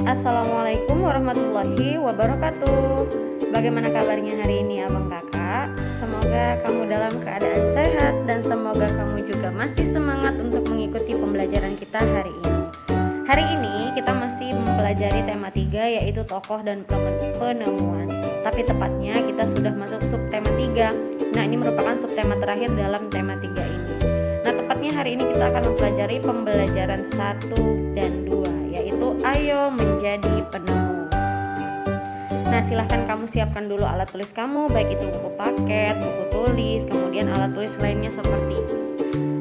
Assalamualaikum warahmatullahi wabarakatuh. Bagaimana kabarnya hari ini abang kakak? Semoga kamu dalam keadaan sehat dan semoga kamu juga masih semangat untuk mengikuti pembelajaran kita hari ini. Hari ini kita masih mempelajari tema 3 yaitu tokoh dan penemuan. Tapi tepatnya kita sudah masuk subtema 3. Nah, ini merupakan subtema terakhir dalam tema 3 ini. Nah, tepatnya hari ini kita akan mempelajari pembelajaran 1 dan 2, yaitu ayo menjadi penemu. Nah, silahkan kamu siapkan dulu alat tulis kamu, baik itu buku paket, buku tulis, kemudian alat tulis lainnya seperti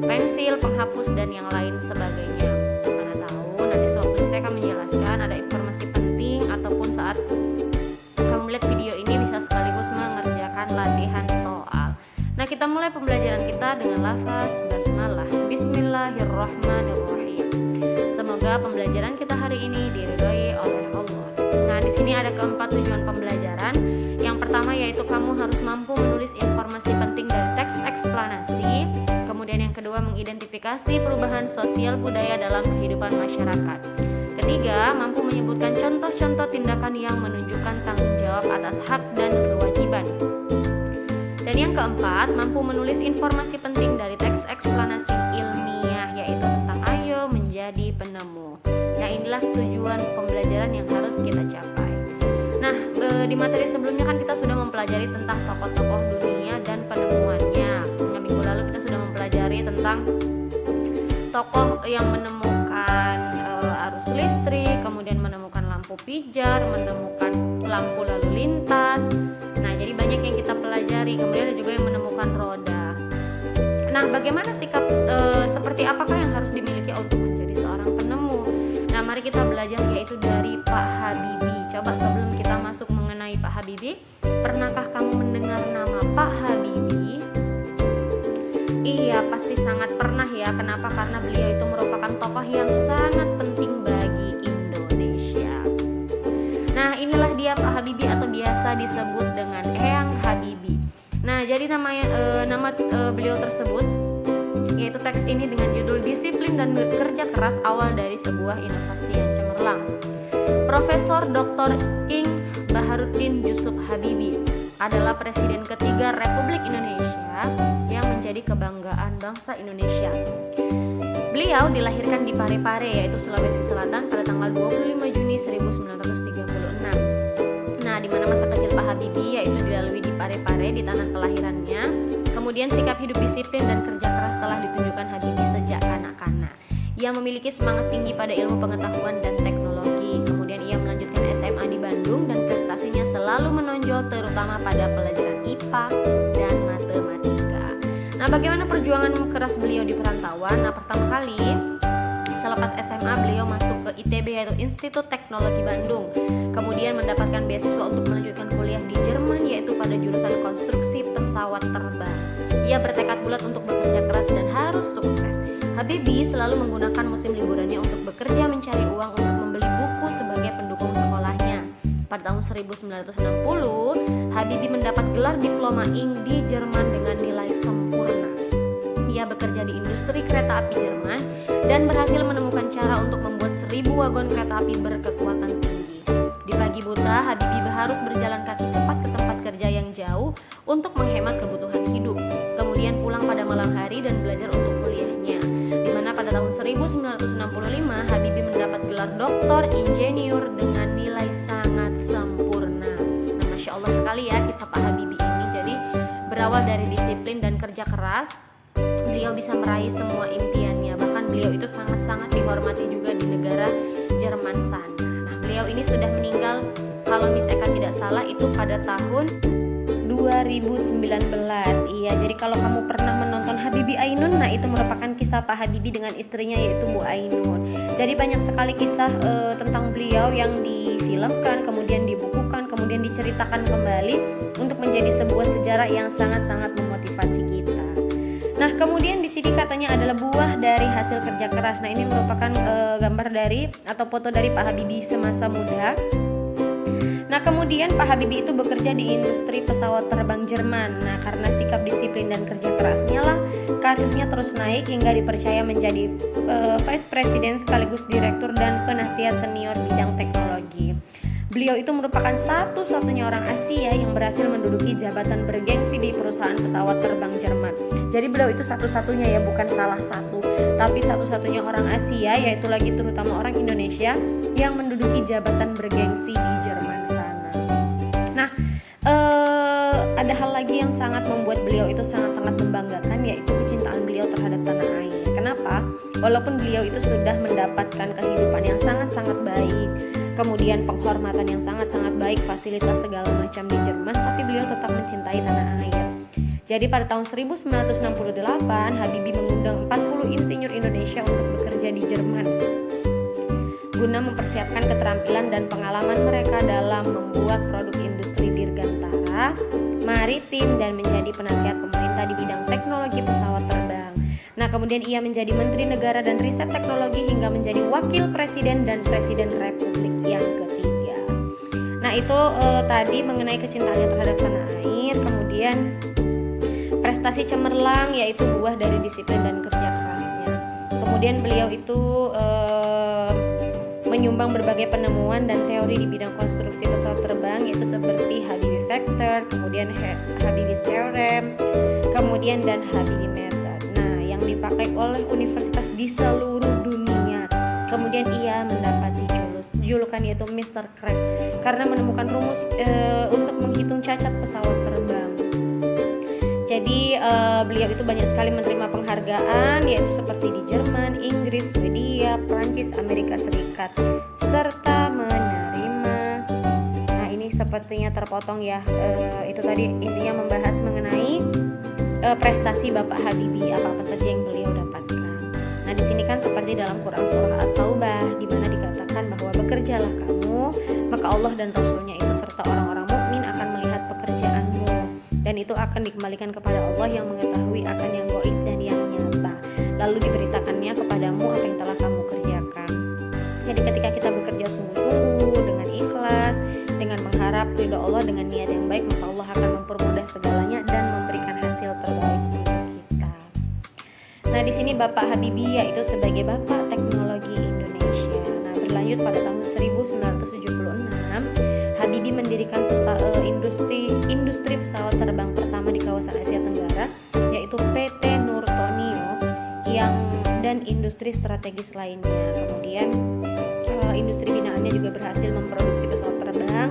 pensil, penghapus, dan yang lain sebagainya. Mana tahu nanti sewaktu saya akan menjelaskan ada informasi penting ataupun saat kamu melihat video ini bisa sekaligus mengerjakan latihan soal. Nah, kita mulai pembelajaran kita dengan lafaz basmalah. Bismillahirrahmanirrahim. Semoga pembelajaran kita hari ini diridhoi oleh Allah. Nah, di sini ada keempat tujuan pembelajaran. Yang pertama yaitu kamu harus mampu menulis informasi penting dari teks eksplanasi. Kemudian yang kedua mengidentifikasi perubahan sosial budaya dalam kehidupan masyarakat. Ketiga, mampu menyebutkan contoh-contoh tindakan yang menunjukkan tanggung jawab atas hak dan kewajiban. Dan yang keempat, mampu menulis informasi penting dari teks eksplanasi ilmiah yaitu tentang ayo menjadi penemu. Nah, inilah tujuan pembelajaran yang harus kita capai. Nah, di materi sebelumnya kan kita sudah mempelajari tentang tokoh-tokoh dunia dan penemuannya. Nah, minggu lalu kita sudah mempelajari tentang tokoh yang menemukan arus listrik, kemudian menemukan lampu pijar, menemukan lampu lalu lintas. Nah, jadi banyak yang kita pelajari. Kemudian ada juga yang menemukan roda. Nah, bagaimana sikap seperti apakah yang harus dimiliki untuk menjadi seorang penemu? Nah, mari kita belajar yaitu dari Pak Habibie. Coba sebelum kita masuk mengenai Pak Habibie, pernahkah kamu mendengar nama Pak Habibie? Iya, pasti sangat pernah ya. Kenapa? Karena beliau itu merupakan tokoh yang sangat penting bagi Indonesia. Nah, inilah dia Pak Habibie atau biasa disebut dengan Eyang Habibie. Nah, jadi nama beliau tersebut yaitu teks ini dengan judul Disiplin dan Kerja Keras Awal dari Sebuah Inovasi yang Cemerlang. Profesor Dr. Ing Baharudin Yusuf Habibie adalah Presiden ketiga Republik Indonesia yang menjadi kebanggaan bangsa Indonesia. Beliau dilahirkan di Parepare yaitu Sulawesi Selatan pada tanggal 25 Juni 1936. Nah, di mana masa kecil Pak Habibie yaitu dilalui di Parepare di tanah kelahirannya. Kemudian sikap hidup disiplin dan kerja keras telah ditunjukkan Habibie sejak kanak-kanak. Ia memiliki semangat tinggi pada ilmu pengetahuan dan teknologi. Kemudian ia melanjutkan SMA di Bandung dan prestasinya selalu menonjol terutama pada pelajaran IPA dan matematika. Nah, bagaimana perjuangan keras beliau di perantauan? Nah, pertama kali selepas SMA beliau masuk ke ITB yaitu Institut Teknologi Bandung. Kemudian mendapatkan beasiswa untuk melanjutkan kuliah di Jerman yaitu pada jurusan konstruksi pesawat terbang. Ia bertekad bulat untuk bekerja keras dan harus sukses. Habibie selalu menggunakan musim liburannya untuk bekerja mencari uang untuk membeli buku sebagai pendukung sekolahnya. Pada tahun 1960, Habibie mendapat gelar diploma Ing di Jerman dengan nilai sempurna. Ia bekerja di industri kereta api Jerman dan berhasil menemukan cara untuk membuat 1000 wagon kereta api berkekuatan tinggi. Di pagi buta, Habibie harus berjalan kaki cepat ke tempat kerja yang jauh untuk menghemat kebutuhan hidup. Kemudian pulang pada malam hari dan belajar untuk kuliahnya. Di mana pada tahun 1965, Habibie mendapat gelar doktor insinyur dengan nilai sangat sempurna. Nah, Masya Allah sekali ya kisah Pak Habibie ini. Jadi berawal dari disiplin dan kerja keras, beliau bisa meraih semua impiannya. Bahkan beliau itu sangat-sangat dihormati juga di negara Jerman sana. Nah, beliau ini sudah meninggal kalau misalkan tidak salah itu pada tahun 2019. Iya, jadi kalau kamu pernah menonton Habibie Ainun, nah itu merupakan kisah Pak Habibie dengan istrinya yaitu Bu Ainun. Jadi banyak sekali kisah tentang beliau yang difilmkan, kemudian dibukukan, kemudian diceritakan kembali untuk menjadi sebuah sejarah yang sangat-sangat memotivasi kita. Nah, kemudian di sini katanya adalah buah dari hasil kerja keras. Nah, ini merupakan gambar dari atau foto dari Pak Habibie semasa muda. Nah, kemudian Pak Habibie itu bekerja di industri pesawat terbang Jerman. Nah, karena sikap disiplin dan kerja kerasnya lah, karirnya terus naik hingga dipercaya menjadi Vice President sekaligus Direktur dan Penasihat Senior bidang teknologi. Beliau itu merupakan satu-satunya orang Asia yang berhasil menduduki jabatan bergengsi di perusahaan pesawat terbang Jerman. Jadi beliau itu satu-satunya ya, bukan salah satu, tapi satu-satunya orang Asia, yaitu lagi terutama orang Indonesia yang menduduki jabatan bergengsi di Jerman sana. Nah, ada hal lagi yang sangat membuat beliau itu sangat-sangat membanggakan, yaitu kecintaan beliau terhadap tanah air. Kenapa? Walaupun beliau itu sudah mendapatkan kehidupan yang sangat-sangat baik, kemudian penghormatan yang sangat-sangat baik, fasilitas segala macam di Jerman, tapi beliau tetap mencintai tanah air. Jadi pada tahun 1968, Habibie mengundang 40 insinyur Indonesia untuk bekerja di Jerman guna mempersiapkan keterampilan dan pengalaman mereka dalam membuat produk industri dirgantara, maritim, dan menjadi penasihat pemerintah di bidang teknologi pesawat terbang. Nah, kemudian ia menjadi Menteri Negara dan Riset Teknologi hingga menjadi Wakil Presiden dan Presiden Republik yang ketiga. Nah, itu tadi mengenai kecintaannya terhadap tanah air. Kemudian prestasi cemerlang yaitu buah dari disiplin dan kerja kerasnya. Kemudian beliau itu menyumbang berbagai penemuan dan teori di bidang konstruksi pesawat terbang, yaitu seperti Habibie Factor, kemudian Habibie Theorem, kemudian dan Habibie Method. Nah, yang dipakai oleh universitas di seluruh dunia. Kemudian ia mendapati julukan yaitu Mr. Crack karena menemukan rumus untuk menghitung cacat pesawat terbang. Jadi beliau itu banyak sekali menerima penghargaan, yaitu seperti di Jerman, Inggris, Swedia, Prancis, Amerika Serikat, serta menerima. Nah, ini sepertinya terpotong ya. Itu tadi intinya membahas mengenai prestasi Bapak Habibie, apa-apa saja yang beliau dapatkan. Nah, di sini kan seperti dalam Quran surah At-Taubah, di mana dikatakan bahwa bekerjalah kamu, maka Allah dan Rasul-Nya itu serta orang-orang mukmin akan melihat pekerjaanmu, dan itu akan dikembalikan kepada Allah yang mengetahui akan yang gaib dan yang nyata, lalu diberitakannya kepadamu apa yang telah kamu kerjakan. Jadi ketika kita bekerja sungguh-sungguh dengan ikhlas, dengan mengharap ridho Allah, dengan niat yang baik, maka Allah akan mempermudah segalanya dan memberikan hasil terbaik untuk kita. Nah, di sini Bapak Habibie yaitu sebagai Bapak Teknologi Indonesia. Nah, berlanjut pada tahun 1976, Habibie mendirikan industri pesawat terbang pertama di kawasan Asia Tenggara, yaitu PT Nurtonio dan industri strategis lainnya. Kemudian industri binaannya juga berhasil memproduksi pesawat terbang,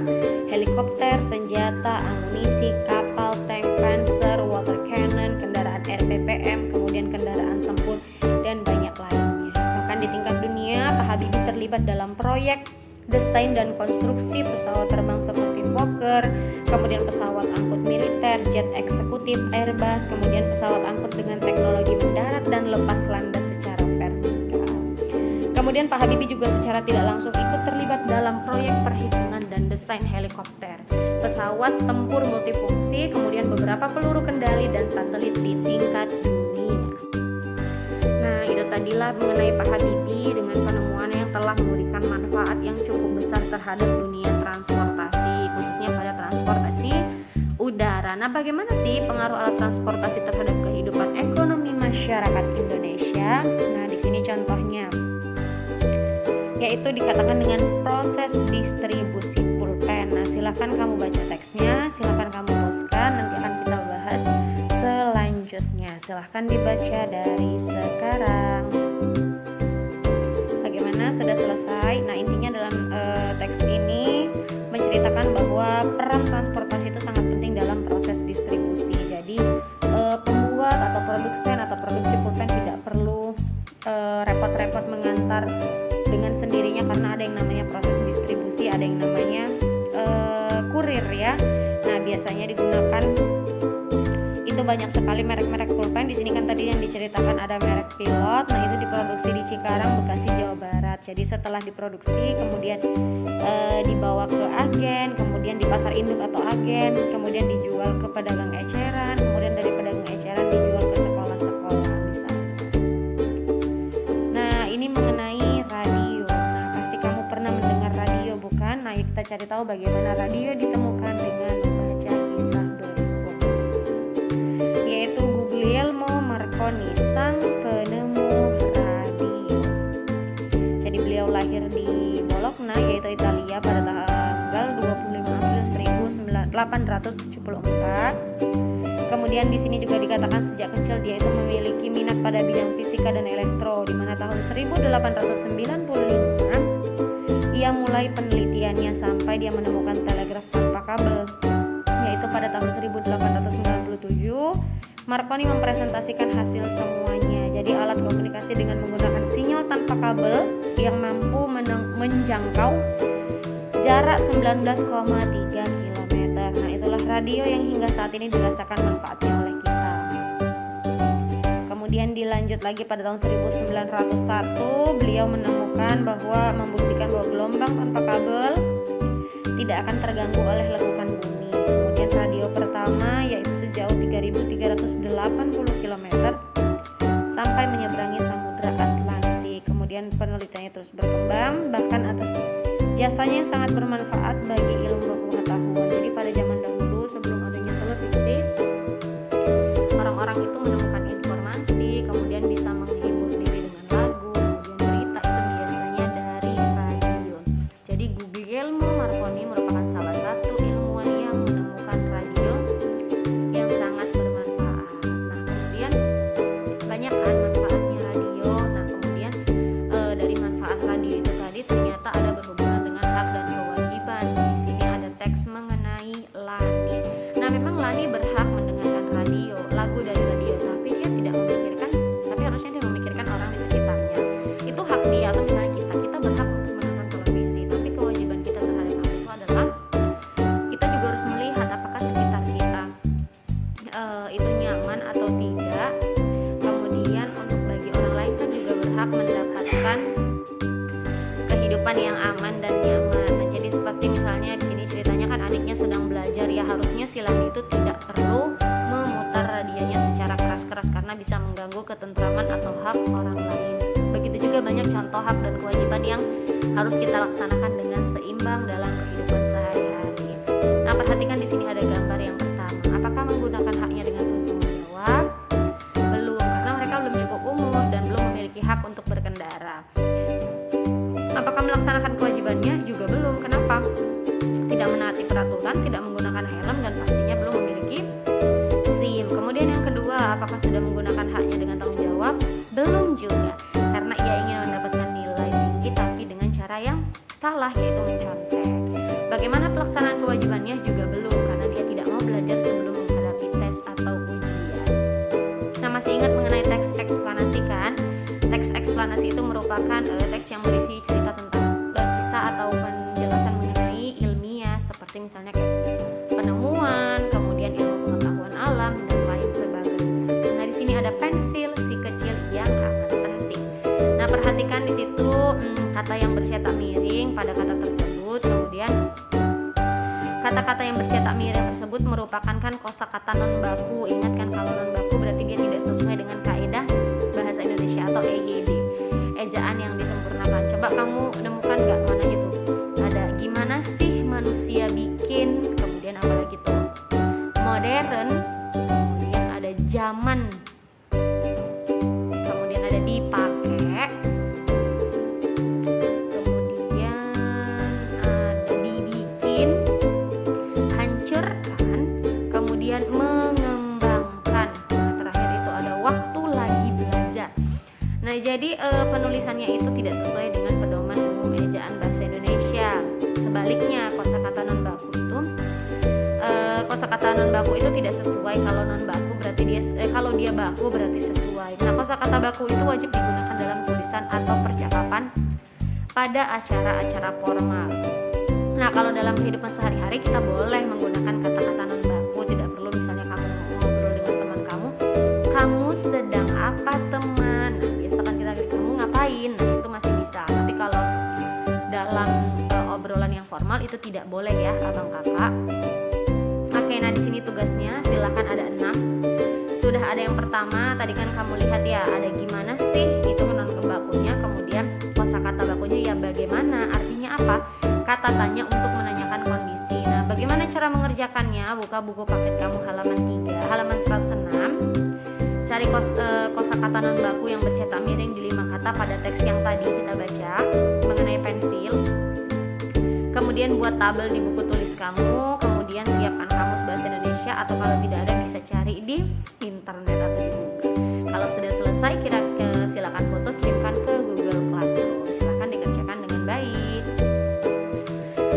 helikopter, senjata, amunisi, kapal, tank, panzer, water cannon, kendaraan RPPM, kemudian kendaraan tempur, dan banyak lainnya. Bahkan di tingkat dunia, Pak Habibie terlibat dalam proyek desain dan konstruksi pesawat terbang seperti Fokker, kemudian pesawat angkut militer, jet eksekutif Airbus, kemudian pesawat angkut dengan teknologi mendarat dan lepas landas secara vertikal. Kemudian Pak Habibie juga secara tidak langsung ikut terlibat dalam proyek perhitungan dan desain helikopter, pesawat tempur multifungsi, kemudian beberapa peluru kendali dan satelit di tingkat dunia. Nah, itu tadilah mengenai Pak Habibie dengan penemuan yang telah memberikan manfaat yang cukup besar terhadap dunia transportasi, khususnya pada transportasi udara. Nah, bagaimana sih pengaruh alat transportasi terhadap kehidupan ekonomi masyarakat Indonesia? Nah, di sini contohnya, yaitu dikatakan dengan proses distribusi pulpen. Nah, silakan kamu baca teksnya, silakan kamu poskan, nanti akan kita bahas selanjutnya. Silahkan dibaca dari sekarang. Bagaimana? Sudah selesai? Nah, intinya dalam teks ini menceritakan bahwa peran transportasi itu sangat penting dalam proses distribusi. Jadi pembuat atau produsen atau produksi pulpen tidak perlu repot-repot mengantar dengan sendirinya, karena ada yang namanya proses distribusi, ada yang namanya kurir ya. Nah, biasanya digunakan itu banyak sekali merek-merek pulpen. Di sini kan tadi yang diceritakan ada merek Pilot. Nah, itu diproduksi di Cikarang, Bekasi, Jawa Barat. Jadi setelah diproduksi kemudian dibawa ke agen, kemudian di pasar induk atau agen, kemudian dijual ke pedagang eceran, kemudian dari pedagang eceran dijual ke sekolah-sekolah misalnya. Nah, ini mengenai radio. Nah, pasti kamu pernah mendengar radio bukan? Nah, Mari kita cari tahu bagaimana radio ditemukan dengan membaca kisah berikut, yaitu Guglielmo Marconi, sang penemu radio. Jadi beliau lahir di Bologna, yaitu Italia, pada tanggal 25 April 1874. Kemudian di sini juga dikatakan sejak kecil dia itu memiliki minat pada bidang fisika dan elektro, di mana tahun 1895 ia mulai penelitiannya sampai dia menemukan telegraf tanpa kabel, yaitu pada tahun 1897 Marconi mempresentasikan hasil semuanya. Jadi alat komunikasi dengan menggunakan sinyal tanpa kabel yang mampu menjangkau jarak 19,3 km. Nah, itulah radio yang hingga saat ini dirasakan manfaatnya oleh kita. Kemudian dilanjut lagi pada tahun 1901 beliau membuktikan bahwa gelombang tanpa kabel tidak akan terganggu oleh lekukan bumi. Kemudian radio pertama yaitu sejauh 3.380 km sampai menyeberangi Samudra Atlantik. Kemudian penelitiannya terus berkembang, bahkan atas jasanya yang sangat bermanfaat bagi ilmu pengetahuan. Jadi pada zaman dahulu sebelum adanya televisi, orang-orang itu menemukan informasi, kemudian bisa menghibur diri dengan lagu, kemudian berita itu biasanya dari radio. Jadi Guglielmo Marconi merupakan salah satu ilmuwan yang menemukan radio yang sangat bermanfaat. Nah, kemudian banyak kan manfaatnya radio. Nah, kemudian dari manfaat radio itu tadi ternyata ada berhubungan dengan hak dan kewajiban. Di sini ada teks mengenai Lani. Nah, memang Lani berhak mendengarkan radio, lagu dari radio, tapi dia tidak memikirkan, tapi harusnya dia memikirkan orang di sekitarnya. Itu hak dia. Atau misalnya kita berhak untuk menonton televisi, tapi kewajiban kita terhadap hal itu adalah kita juga harus melihat apakah sekitar kita itu nyaman atau tidak. Kemudian untuk bagi orang lain kan juga berhak mendapatkan kehidupan yang aman dan nyaman. Nah, jadi seperti misalnya di sini ceritanya kan adiknya sedang belajar, ya harusnya si Lani itu tidak perlu memutar radionya secara keras-keras karena bisa mengganggu ketentraman atau hak orang lain. Begitu juga banyak contoh hak dan kewajiban yang harus kita laksanakan dengan seimbang dalam kehidupan sehari-hari. Nah, perhatikan di sini ada gambar yang pertama. Apakah menggunakan haknya dengan tanggung jawab? Belum, karena mereka belum cukup umur dan belum memiliki hak untuk berkendara. Apakah melaksanakan kewajibannya? Juga belum. Kenapa? Tidak menaati peraturan, tidak menggunakan helm, dan pastinya belum memiliki SIM. Kemudian yang kedua, apakah sudah menggunakan haknya dengan tanggung jawab? Belum juga, karena ia ingin mendapatkan nilai tinggi tapi dengan cara yang salah, yaitu mencontek. Bagaimana pelaksanaan kewajibannya? Juga belum, karena dia tidak mau belajar sebelum menghadapi tes atau ujian. Nah, masih ingat mengenai teks eksplanasi kan? Teks eksplanasi itu merupakan teks yang berisi cerita tentang kisah atau penjelasan mengenai ilmiah, seperti misalnya kayak penemuan, kemudian ilmu pengetahuan alam dan lain sebagainya. Nah, di sini ada pensil si kecil yang amat penting. Nah, perhatikan di situ kata yang bercetak miring pada kata tersebut. Kemudian kata-kata yang bercetak miring tersebut merupakan kan kosakata non baku. Ingat kan, kalau non baku berarti dia tidak sesuai dengan kaidah bahasa Indonesia atau EYD, ejaan yang disempurnakan. Coba kamu nemukan nggak mana itu? Ada gimana sih manusia bikin, kemudian apa lagi tuh? Modern, kemudian ada zaman, kemudian ada dipakai, kemudian ada dibikin, hancurkan, kemudian mengembangkan. Nah, terakhir itu ada waktu lagi belajar. Nah, jadi penulisannya itu tidak sesuai dengan pedoman umum ejaan bahasa Indonesia. Sebaliknya, kosakata non baku itu tidak sesuai. Kalau non baku berarti kalau dia baku berarti sesuai. Nah, kosakata baku itu wajib digunakan dalam tulisan atau percakapan pada acara-acara formal. Nah, kalau dalam kehidupan sehari-hari kita boleh menggunakan kata-kata non baku. Tidak perlu misalnya kamu ngobrol dengan teman kamu sedang apa teman? Nah, biasakan kita kamu ngapain? Nah, itu masih bisa. Tapi kalau dalam obrolan yang formal itu tidak boleh ya, abang kakak. Oke, nah di sini tugasnya silakan ada 6. Sudah ada yang pertama, tadi kan kamu lihat ya, ada gimana sih, itu non bakunya, kemudian kosakata bakunya ya bagaimana, artinya apa? Kata tanya untuk cara mengerjakannya, buka buku paket kamu halaman 3, halaman 106. Cari kosakata non baku yang bercetak miring di 5 kata pada teks yang tadi kita baca mengenai pensil. Kemudian buat tabel di buku tulis kamu, kemudian siapkan kamus bahasa Indonesia atau kalau tidak ada bisa cari di internet atau di Google. Kalau sudah selesai silakan foto kirimkan ke Google Classroom. Silakan dikerjakan dengan baik.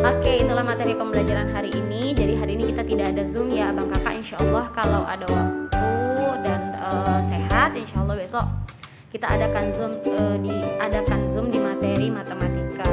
Oke, itulah materi pembelajaran hari ini. Jadi hari ini kita tidak ada Zoom ya Abang Kakak. Insya Allah kalau ada waktu dan sehat, insya Allah besok kita adakan Zoom di materi matematika.